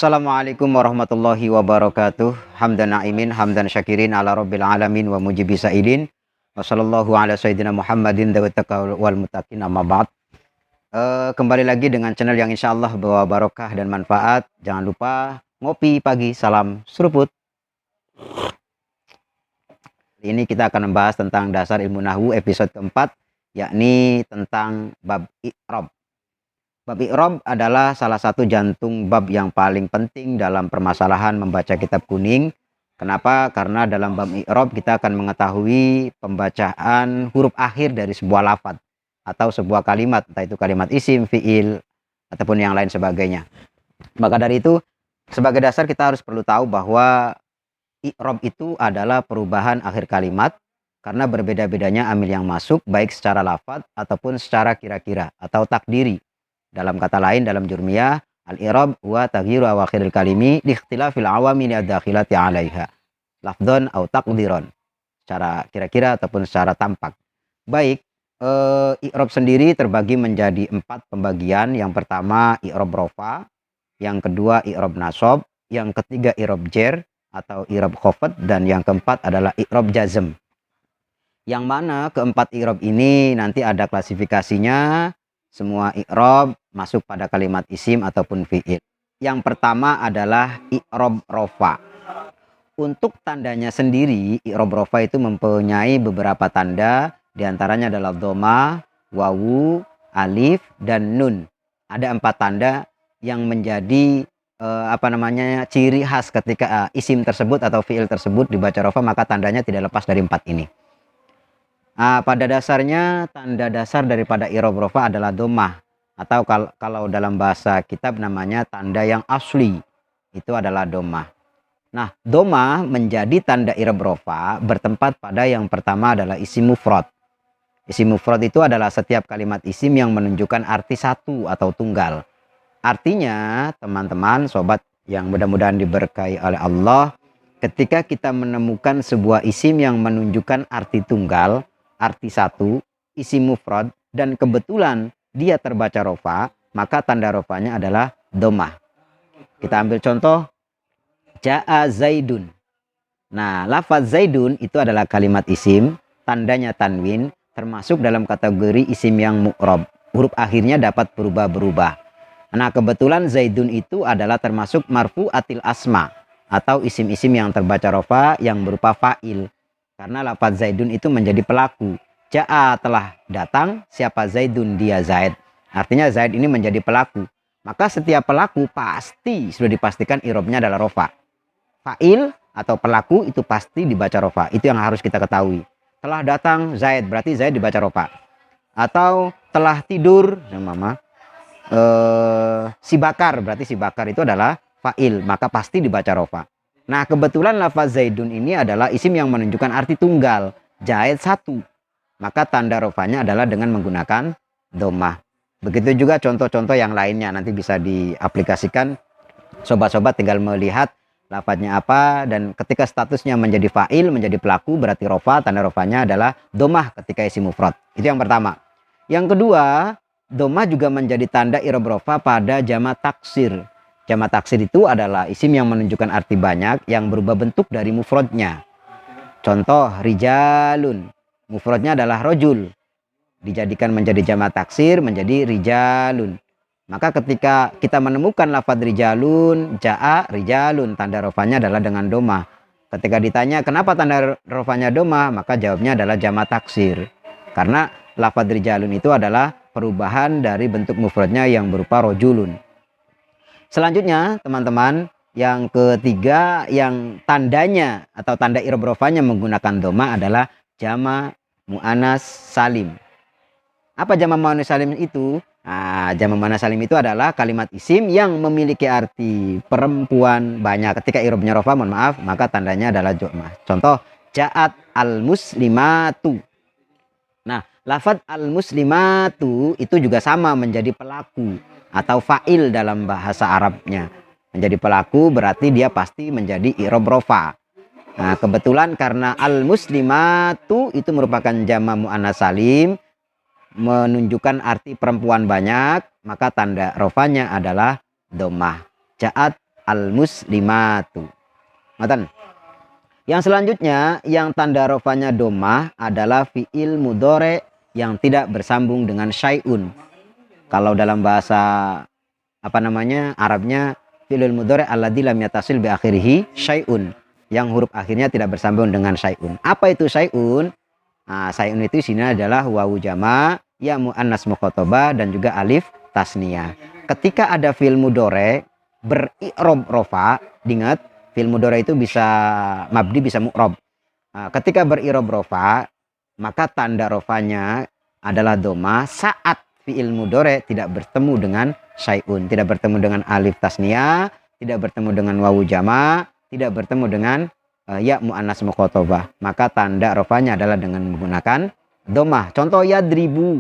Assalamualaikum warahmatullahi wabarakatuh. Hamdan na'imin, hamdan syakirin ala rabbil alamin wa mujibi sa'ilin. Wa sallallahu ala sayyidina Muhammadin dawataka wal mutakin amma ba'd. Kembali lagi dengan channel yang insya Allah bawa barokah dan manfaat. Jangan lupa ngopi pagi, salam seruput. Ini kita akan membahas tentang dasar ilmu nahwu episode keempat, yakni tentang bab i'rab. Bab i'rab adalah salah satu jantung bab yang paling penting dalam permasalahan membaca kitab kuning. Kenapa? Karena dalam bab i'rab kita akan mengetahui pembacaan huruf akhir dari sebuah lafaz atau sebuah kalimat, entah itu kalimat isim, fiil, ataupun yang lain sebagainya. Maka dari itu, sebagai dasar kita harus perlu tahu bahwa i'rab itu adalah perubahan akhir kalimat karena berbeda-bedanya amil yang masuk baik secara lafaz ataupun secara kira-kira atau takdiri. Dalam kata lain, dalam jurmiyah, al-i'rab huwa taghyiru awakhiril kalimi li ikhtilafil awamil ad-dakhilati 'alaiha lafdhan aw taqdiran, secara kira-kira ataupun secara tampak. Baik, i'rab sendiri terbagi menjadi 4 pembagian. Yang pertama i'rab rofa, yang kedua i'rab nasab, yang ketiga i'rab jer atau i'rab khafad, dan yang keempat adalah i'rab jazm. Yang mana keempat i'rab ini nanti ada klasifikasinya. Semua i'rab masuk pada kalimat isim ataupun fi'il. Yang pertama adalah i'rab rofa. Untuk tandanya sendiri, i'rab rofa itu mempunyai beberapa tanda. Di antaranya adalah dhamma, wawu, alif, dan nun. Ada 4 tanda yang menjadi ciri khas ketika isim tersebut atau fi'il tersebut dibaca rofa, maka tandanya tidak lepas dari 4 ini. Pada dasarnya tanda dasar daripada i'rab rofa adalah dhammah, atau kalau dalam bahasa kitab namanya tanda yang asli itu adalah dhammah. Nah, dhammah menjadi tanda i'rab rofa bertempat pada yang pertama adalah isim mufrad. Isim mufrad itu adalah setiap kalimat isim yang menunjukkan arti satu atau tunggal. Artinya, teman-teman, sobat yang mudah-mudahan diberkahi oleh Allah, ketika kita menemukan sebuah isim yang menunjukkan arti tunggal, arti satu, isim mufrad, dan kebetulan dia terbaca rofa, maka tanda rofanya adalah dhammah. Kita ambil contoh, ja'a zaidun. Nah, lafaz zaidun itu adalah kalimat isim, tandanya tanwin, termasuk dalam kategori isim yang mu'rab. Huruf akhirnya dapat berubah-berubah. Nah, kebetulan zaidun itu adalah termasuk marfu'atil asma, atau isim-isim yang terbaca rofa yang berupa fa'il. Karena lafaz zaidun itu menjadi pelaku. Ja'a telah datang, siapa zaidun, dia Zaid. Artinya Zaid ini menjadi pelaku. Maka setiap pelaku pasti sudah dipastikan i'rabnya adalah rofa. Fa'il atau pelaku itu pasti dibaca rofa. Itu yang harus kita ketahui. Telah datang Zaid, berarti Zaid dibaca rofa. Atau telah tidur, si Bakar, berarti si Bakar itu adalah fa'il, maka pasti dibaca rofa. Nah, kebetulan lafaz zaidun ini adalah isim yang menunjukkan arti tunggal, Zaid satu. Maka tanda rofanya adalah dengan menggunakan dhammah. Begitu juga contoh-contoh yang lainnya, nanti bisa diaplikasikan. Sobat-sobat tinggal melihat lafaznya apa, dan ketika statusnya menjadi fa'il, menjadi pelaku, berarti rofa, tanda rofanya adalah dhammah ketika isim mufrad. Itu yang pertama. Yang kedua, dhammah juga menjadi tanda i'rab rofa pada jamak taksir. Jamak taksir itu adalah isim yang menunjukkan arti banyak yang berubah bentuk dari mufradnya. Contoh, rijalun. Mufradnya adalah rojul. Dijadikan menjadi jamak taksir menjadi rijalun. Maka ketika kita menemukan lafaz rijalun, ja'a rijalun, tanda rofanya adalah dengan dhammah. Ketika ditanya kenapa tanda rofanya dhammah, maka jawabnya adalah jamak taksir. Karena lafaz rijalun itu adalah perubahan dari bentuk mufradnya yang berupa rojulun. Selanjutnya, teman-teman, yang ketiga yang tandanya atau tanda i'rab rofanya menggunakan dhammah adalah jamak muannas salim. Apa jamak muannas salim itu? Nah, jamak muannas salim itu adalah kalimat isim yang memiliki arti perempuan banyak. Ketika i'rabnya rofa, mohon maaf, maka tandanya adalah dhammah. Contoh, ja'at al-muslimatu. Nah, lafaz al-muslimatu itu juga sama menjadi pelaku atau fa'il dalam bahasa Arabnya. Menjadi pelaku berarti dia pasti menjadi i'rab rofa. Nah, kebetulan karena al-muslimatu itu merupakan jamak muannas salim, menunjukkan arti perempuan banyak, maka tanda rofanya adalah dhammah. Ja'at al-muslimatu. Ngoten. Yang selanjutnya yang tanda rofanya domah adalah fiil mudhore yang tidak bersambung dengan syai'un. Kalau dalam bahasa Arabnya fi'il mudhore alladzi lam yatasil bi akhirih syai'un, yang huruf akhirnya tidak bersambung dengan syai'un. Apa itu syai'un? Nah, syai'un itu sini adalah wawu jama, ya muannas mukhatabah, dan juga alif tasniyah. Ketika ada fi'il mudhore beri'rob rofa, diingat fi'il mudhore itu bisa mabdi bisa mu'rob. Nah, ketika beri'rob rofa, maka tanda rofanya adalah doma saat fi'il mudhore tidak bertemu dengan syai'un, tidak bertemu dengan alif tasniyah, tidak bertemu dengan wawu jama, tidak bertemu dengan ya muannas mukhatabah, maka tanda rofanya adalah dengan menggunakan domah. Contoh yadribu.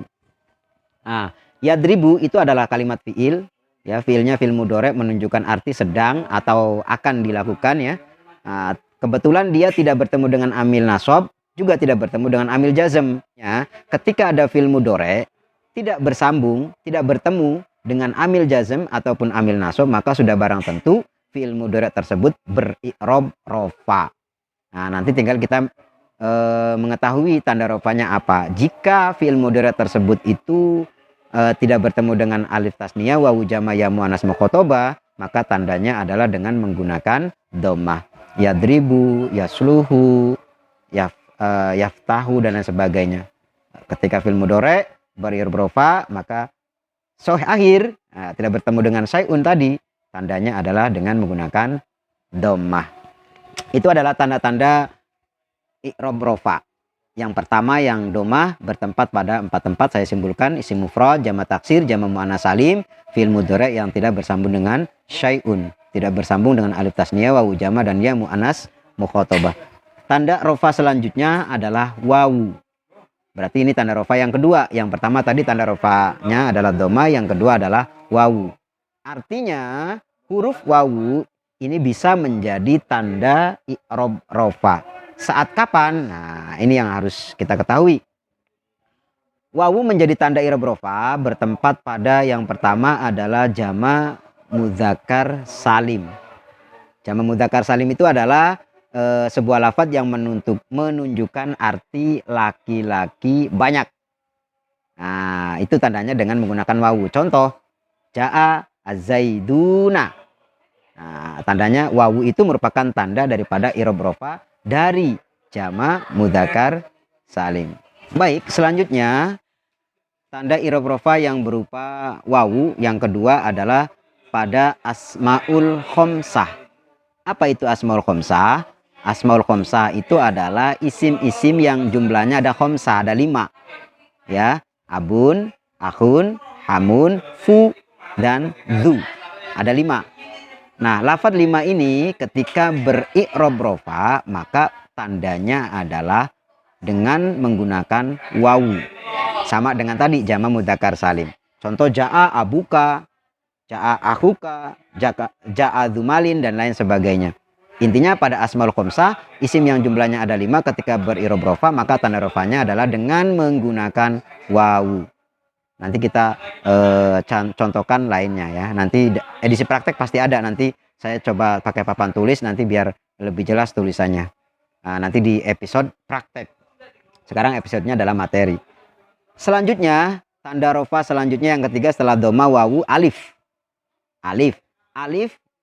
Nah, yadribu itu adalah kalimat fi'il, ya, fi'ilnya fi'il mudhore menunjukkan arti sedang atau akan dilakukan, ya. Nah, kebetulan dia tidak bertemu dengan amil nasab, juga tidak bertemu dengan amil jazm, ya. Ketika ada fi'il mudhore tidak bersambung, tidak bertemu dengan amil jazm ataupun amil nasab, maka sudah barang tentu fi'il mudhore tersebut beri'rob rofa. Nah, nanti tinggal kita mengetahui tanda rofanya apa. Jika fi'il mudhore tersebut itu tidak bertemu dengan alif tasniyah, wawu jama, ya muannas mukhatabah, maka tandanya adalah dengan menggunakan dhammah. Yadribu, yasluhu, yaftahu, dan lain sebagainya. Ketika fi'il mudhore beri'rob rofa, maka sahih akhir tidak bertemu dengan syai'un tadi, tandanya adalah dengan menggunakan dhammah. Itu adalah tanda-tanda i'rob rofa. Yang pertama, yang domah bertempat pada 4 tempat saya simpulkan: isim mufrad, jamak taksir, jamak muannats salim, fi'il mudhore yang tidak bersambung dengan syai'un, tidak bersambung dengan alif tasniyah, wawu jama, dan ya muannats mukhatabah. Tanda rofa selanjutnya adalah wawu. Berarti ini tanda rofa yang kedua. Yang pertama tadi tanda rofanya adalah domah, yang kedua adalah wawu. Artinya huruf wawu ini bisa menjadi tanda i'rob rofa. Saat kapan? Nah, ini yang harus kita ketahui. Wawu menjadi tanda i'rob rofa bertempat pada yang pertama adalah jama mudzakkar salim. Jama mudzakkar salim itu adalah sebuah lafaz yang menunjukkan arti laki-laki banyak. Nah, itu tandanya dengan menggunakan wawu. Contoh, ja'a az-zaiduna. Nah, tandanya wawu itu merupakan tanda daripada i'rob rofa dari jama mudzakkar salim. Baik, selanjutnya tanda i'rob rofa yang berupa wawu yang kedua adalah pada asmaul khamsah. Apa itu asmaul khamsah? Asmaul khamsah itu adalah isim-isim yang jumlahnya ada khamsah, ada 5. Ya, abun, akhun, hamun, fu, dan dzu. Ada 5. Nah, lafaz 5 ini ketika beri'rob rofa, maka tandanya adalah dengan menggunakan wawu. Sama dengan tadi jama mudzakkar salim. Contoh, ja'a abuka, ja'a akhuka, ja'a dzumalin, dan lain sebagainya. Intinya pada asmaul khamsah, isim yang jumlahnya ada 5 ketika beri'rob rofa, maka tanda rofanya adalah dengan menggunakan wawu. Nanti kita contohkan lainnya, ya. Nanti edisi praktek pasti ada. Nanti saya coba pakai papan tulis nanti biar lebih jelas tulisannya. Nanti di episode praktek. Sekarang episodenya adalah materi. Selanjutnya, tanda rofa selanjutnya yang ketiga setelah doma wawu, alif. Alif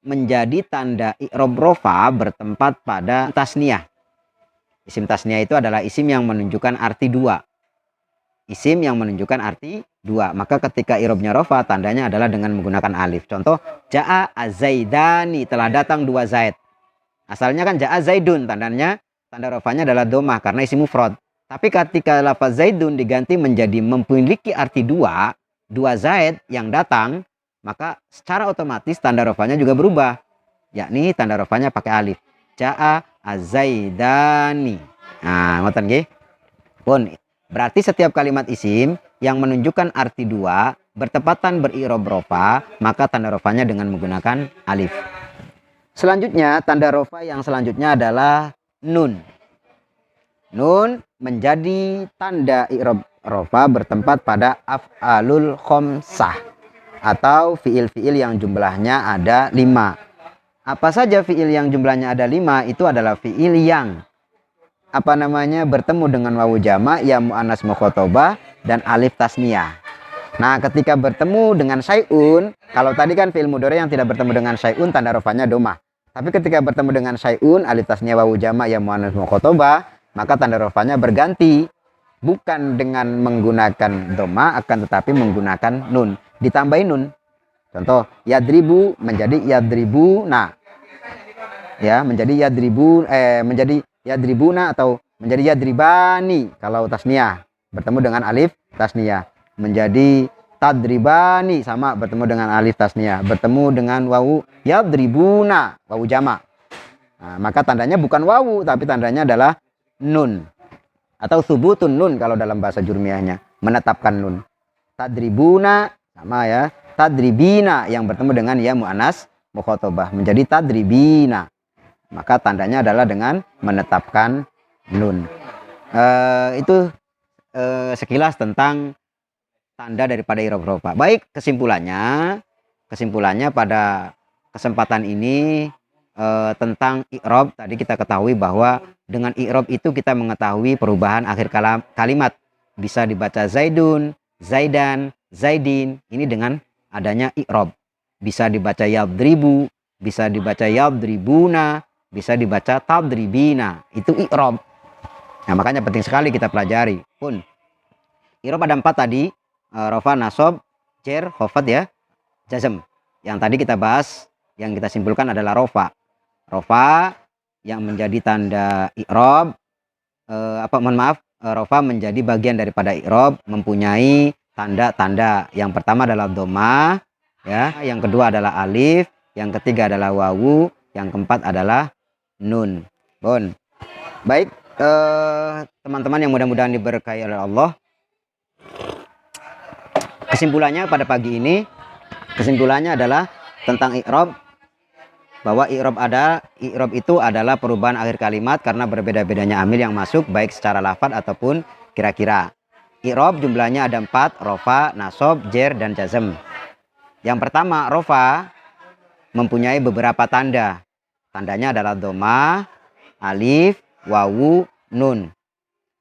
menjadi tanda i'rob rofa bertempat pada tasniyah. Isim tasniyah itu adalah isim yang menunjukkan arti 2. Isim yang menunjukkan arti 2. Maka ketika i'robnya rofa, tandanya adalah dengan menggunakan alif. Contoh, ja'a az-zaidani, telah datang 2 zaid. Asalnya kan ja'a zaidun, tanda rofanya adalah domah karena isim mufrad. Tapi ketika lafaz zaidun diganti menjadi memiliki arti 2 zaid yang datang, maka secara otomatis tanda rofanya juga berubah, yakni tanda rofanya pakai alif. Ja'a az-zaidani. Nah, ngoten nggih. Pun berarti setiap kalimat isim yang menunjukkan arti 2 bertepatan beri'rob rofa, maka tanda rofanya dengan menggunakan alif. Selanjutnya, tanda rofa yang selanjutnya adalah nun. Nun menjadi tanda i'rob rofa bertempat pada af'alul khamsah atau fiil-fiil yang jumlahnya ada 5. Apa saja fiil yang jumlahnya ada 5 itu adalah fiil yang bertemu dengan wawu jamak, ya muannas mukhotobah, dan alif tasniyah. Nah, ketika bertemu dengan syai'un, kalau tadi kan fiil mudhari yang tidak bertemu dengan syai'un tanda rafanya domah. Tapi ketika bertemu dengan syai'un, alif tasniyah, wawu jamak, ya muannas mukhotobah, maka tanda rafanya berganti. Bukan dengan menggunakan domah, akan tetapi menggunakan nun. Ditambahin nun. Contoh, yadribu menjadi yadribuna. Ya, menjadi yadribuna atau menjadi yadribani kalau tasniyah bertemu dengan alif tasniyah. Menjadi tadribani sama bertemu dengan alif tasniyah, bertemu dengan wawu yadribuna, wawu jamak. Nah, maka tandanya bukan wawu tapi tandanya adalah nun atau subutun nun kalau dalam bahasa jurmiyahnya, menetapkan nun. Tadribuna sama ya, tadribina yang bertemu dengan ya muannas mukhotobah menjadi tadribina, maka tandanya adalah dengan menetapkan nun. Itu sekilas tentang tanda daripada i'rab rofa. Baik, kesimpulannya pada kesempatan ini tentang i'rab tadi kita ketahui bahwa dengan i'rab itu kita mengetahui perubahan akhir kalimat. Bisa dibaca zaidun, zaidan, zaidin, ini dengan adanya i'rab. Bisa dibaca yadribu, bisa dibaca yadribuna, bisa dibaca tadribina, itu i'rab. Nah, makanya penting sekali kita pelajari. Pun i'rab ada 4 tadi, rofa, nasob, jar, khofat ya, jazm. Yang tadi kita bahas, yang kita simpulkan adalah rofa. Rofa yang menjadi tanda i'rab, rofa menjadi bagian daripada i'rab, mempunyai tanda-tanda. Yang pertama adalah dhamma, ya, yang kedua adalah alif, yang ketiga adalah wawu, yang keempat adalah nun. Bon. Baik, teman-teman yang mudah-mudahan diberkahi oleh Allah. Kesimpulannya pada pagi ini, kesimpulannya adalah tentang i'rab, bahwa i'rab itu adalah perubahan akhir kalimat karena berbeda-bedanya amil yang masuk baik secara lafadz ataupun kira-kira. I'rab jumlahnya ada 4, rofa, nasob, jar, dan jazm. Yang pertama, rofa mempunyai beberapa tanda. Tandanya adalah dhamma, alif, wawu, nun.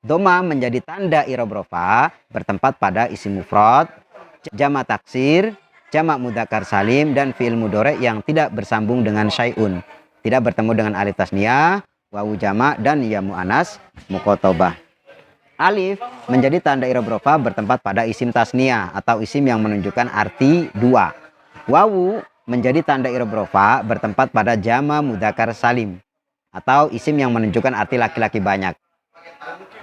Dhamma menjadi tanda i'rab rofa bertempat pada isim mufrad, jamak taksir, jamak mudzakkar salim, dan fi'il mudhari yang tidak bersambung dengan syai'un, tidak bertemu dengan alif tasniyah, wawu jamak, dan ya muannas mukhotobah. Alif menjadi tanda i'rab rofa bertempat pada isim tasniyah atau isim yang menunjukkan arti 2. Wawu menjadi tanda i'rab rofa bertempat pada jamak mudzakkar salim atau isim yang menunjukkan arti laki-laki banyak.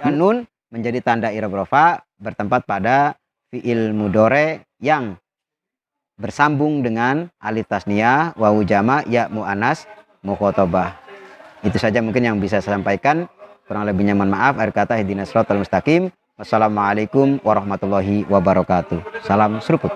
Nun menjadi tanda i'rab rofa bertempat pada fi'il mudhari yang bersambung dengan alif tasniyah, wawu jamak, ya muannas mukhotobah. Itu saja mungkin yang bisa saya sampaikan. Kurang lebihnya mohon maaf. Akhir kata, ihdinas shiratal mustaqim. Wassalamualaikum warahmatullahi wabarakatuh. Salam seruput.